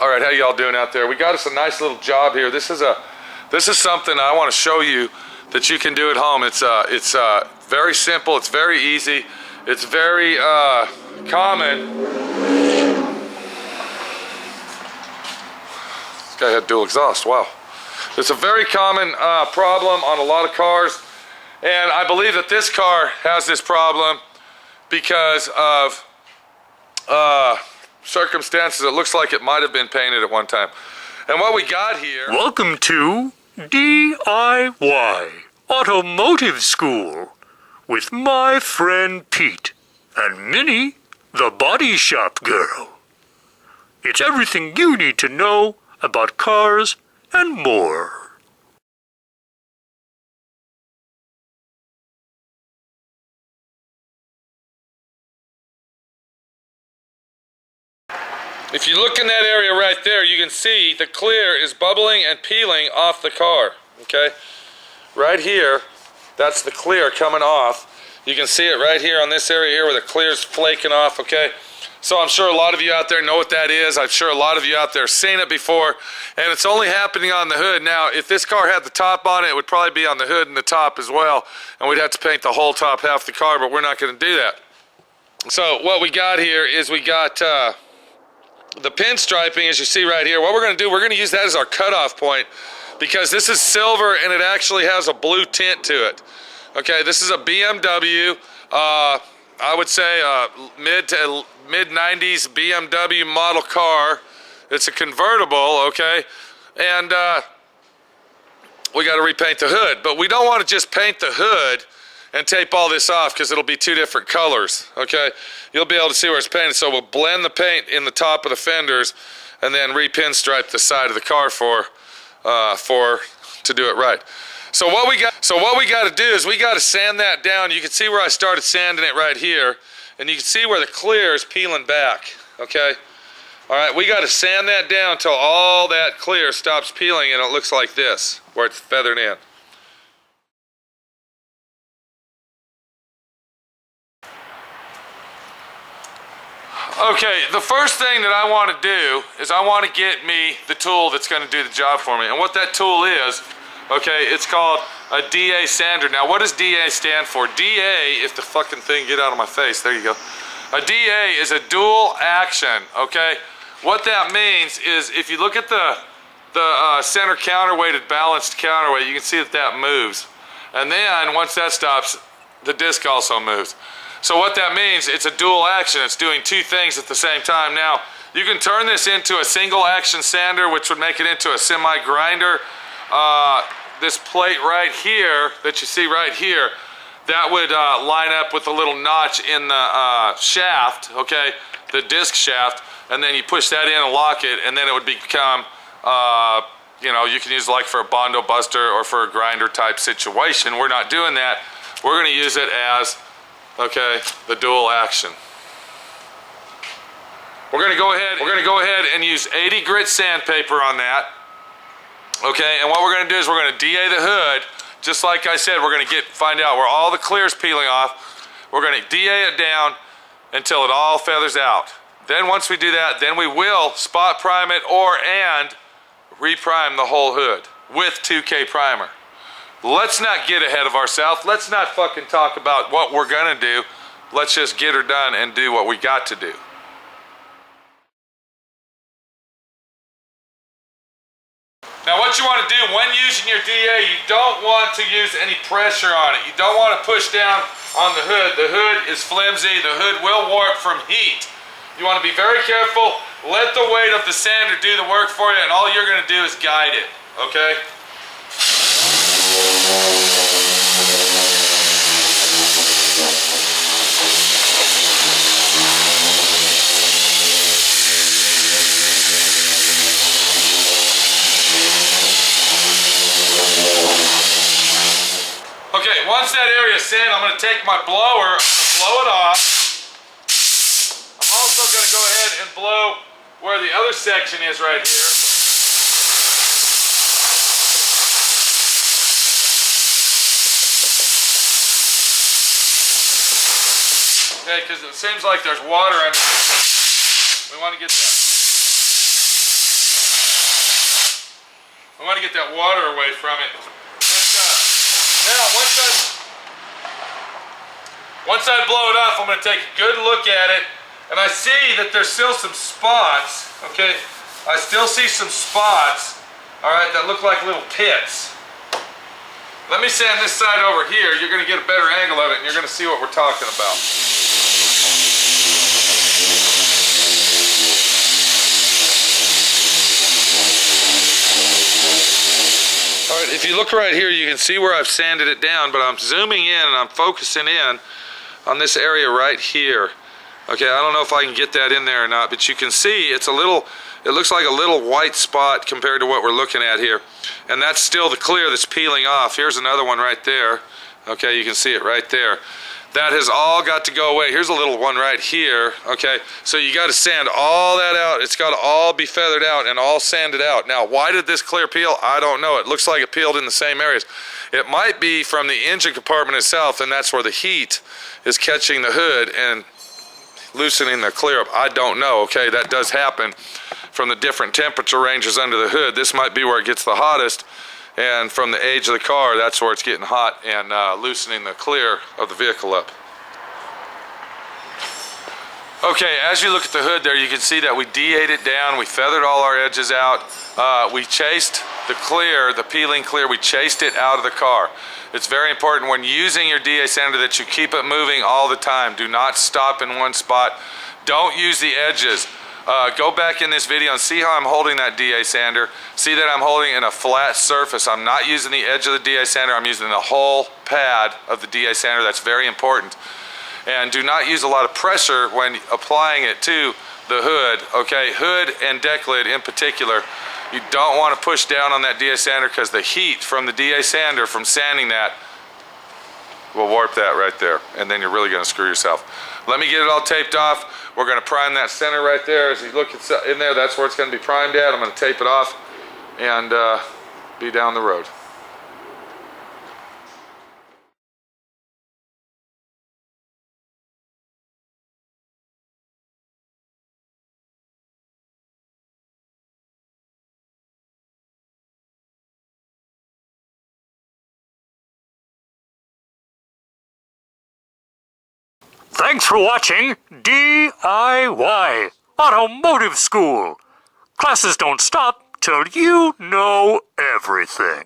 All right, how y'all doing out there? We got us a nice little job here. This is something I want to show you that you can do at home. It's very simple. It's very easy. It's very common. This guy had dual exhaust. Wow. It's a very common problem on a lot of cars, and I believe that this car has this problem because of circumstances. It looks like it might have been painted at one time. And what we got here... Welcome to D.I.Y. Automotive School with my friend Pete and Minnie, the body shop girl. It's everything you need to know about cars and more. If you look in that area right there, you can see the clear is bubbling and peeling off the car, okay? Right here, that's the clear coming off. You can see it right here on this area here where the clear's flaking off, okay? So I'm sure a lot of you out there know what that is. I'm sure a lot of you out there have seen it before, and it's only happening on the hood. Now, if this car had the top on it, it would probably be on the hood and the top as well, and we'd have to paint the whole top half of the car, but we're not gonna do that. So what we got here is we got the pinstriping, as you see right here. What we're going to do, we're going to use that as our cutoff point because this is silver and it actually has a blue tint to it. Okay, this is a BMW, I would say mid 90s BMW model car. It's a convertible, okay, and we got to repaint the hood, but we don't want to just paint the hood and tape all this off because it'll be two different colors, okay? You'll be able to see where it's painted, so we'll blend the paint in the top of the fenders and then re-pinstripe the side of the car to do it right. So what we got to do is we got to sand that down. You can see where I started sanding it right here, and you can see where the clear is peeling back, okay? All right, we got to sand that down until all that clear stops peeling and it looks like this, where it's feathered in. Okay, the first thing that I want to do is I want to get me the tool that's going to do the job for me. And what that tool is, okay, it's called a DA sander. Now, what does DA stand for? DA, if the fucking thing get out of my face, there you go. A DA is a dual action, okay? What that means is if you look at the center counterweighted balanced counterweight, you can see that that moves. And then once that stops, the disc also moves. So what that means, it's a dual action. It's doing two things at the same time. Now, you can turn this into a single action sander, which would make it into a semi grinder. This plate right here that you see right here, that would line up with a little notch in the shaft, okay, the disc shaft, and then you push that in and lock it, and then it would become, you know, you can use it like for a Bondo Buster or for a grinder type situation. We're not doing that. We're going to use it as, okay, the dual action. We're going to go ahead and use 80 grit sandpaper on that. Okay, and what we're going to do is we're going to DA the hood. Just like I said, we're going to find out where all the clear is peeling off. We're going to DA it down until it all feathers out. Then once we do that, then we will spot prime it and reprime the whole hood with 2K primer. Let's not get ahead of ourselves. Let's not fucking talk about what we're gonna do. Let's just get her done and do what we got to do. Now what you want to do when using your DA, you don't want to use any pressure on it. You don't want to push down on the hood. The hood is flimsy. The hood will warp from heat. You want to be very careful. Let the weight of the sander do the work for you, and all you're going to do is guide it, okay? Okay, once that area is sand, I'm going to take my blower, blow it off. I'm also going to go ahead and blow where the other section is right here. Okay, because it seems like there's water in it. We want to get that. I want to get that water away from it. Now, once I blow it off, I'm going to take a good look at it, and I see that there's still some spots, okay? I still see some spots, all right, that look like little pits. Let me sand this side over here. You're going to get a better angle of it, and you're going to see what we're talking about. All right, if you look right here, you can see where I've sanded it down, but I'm zooming in and I'm focusing in on this area right here. Okay, I don't know if I can get that in there or not, but you can see it's a little, it looks like a little white spot compared to what we're looking at here. And that's still the clear that's peeling off. Here's another one right there. Okay, you can see it right there. That has all got to go away. Here's a little one right here, okay? So you got to sand all that out. It's got to all be feathered out and all sanded out. Now, why did this clear peel? I don't know. It looks like it peeled in the same areas. It might be from the engine compartment itself, and that's where the heat is catching the hood and loosening the clear up. I don't know, okay? That does happen from the different temperature ranges under the hood. This might be where it gets the hottest. And from the age of the car, that's where it's getting hot and loosening the clear of the vehicle up. Okay, as you look at the hood there, you can see that we D.I.Y'd it down, we feathered all our edges out, we chased the clear, the peeling clear, we chased it out of the car. It's very important when using your D.I.Y sander that you keep it moving all the time. Do not stop in one spot. Don't use the edges. Go back in this video and see how I'm holding that D.I.Y sander. See that I'm holding in a flat surface. I'm not using the edge of the D.I.Y sander. I'm using the whole pad of the D.I.Y sander. That's very important. And do not use a lot of pressure when applying it to the hood. Okay, hood and deck lid in particular. You don't want to push down on that D.I.Y sander because the heat from the D.I.Y sander from sanding that will warp that right there. And then you're really going to screw yourself. Let me get it all taped off. We're going to prime that center right there. As you look in there, that's where it's going to be primed at. I'm going to tape it off and be down the road. Thanks for watching D.I.Y. Automotive School. Classes don't stop till you know everything.